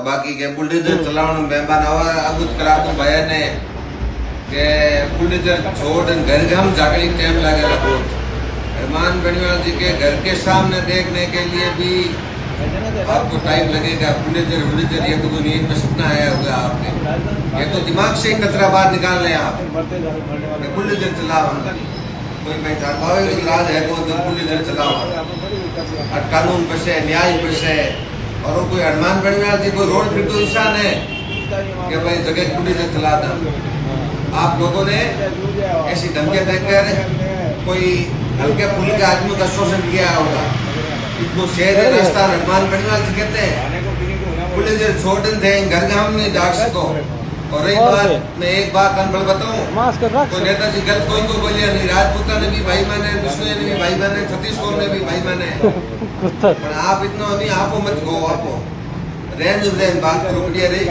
और बाकी के बुलडोजर चलावन मेहमान आवा अगुत करा तो भया ने के बुलडोजर छोड़ घर गाम जागली टाइम लगेगा बहुत। हनुमान बेनीवाल जी के घर के सामने देखने के लिए भी आपको टाइम लगेगा। बुलडोजर ये तो नींद में सपना आया होगा आपने, ये तो दिमाग से कचरा बाहर निकाल लें आप। बुलडोजर चलाओ कोई मैं राज है को तो बुलडोजर चलाओ और कानून पे से न्याय पे से। और वो कोई हनुमान बेनीवाल जी को रोड फिर तो इंसान है कि भाई जगह बुलडोजर चला था। आप लोगों ने ऐसी धमकियां देकर कोई हल्के फुल्के आदमी का शोषण किया होगा। इतना शहर रास्ता हनुमान बेनीवाल जी कहते हैं बुलडोजर छोड़ थे घर गांव में जा सको। और एक बात मैं एक बात अनपढ़ बताऊं, कोई नेताजी गलत कोई को बोलिया नहीं। राजपूता ने भी भाई माने, विष्णु ने भी भाई माने, छत्तीसगढ़ ने भी भाई माने। पर आप इतना अभी आपो मत गो, आपो रेंज बात करो बढ़िया रही।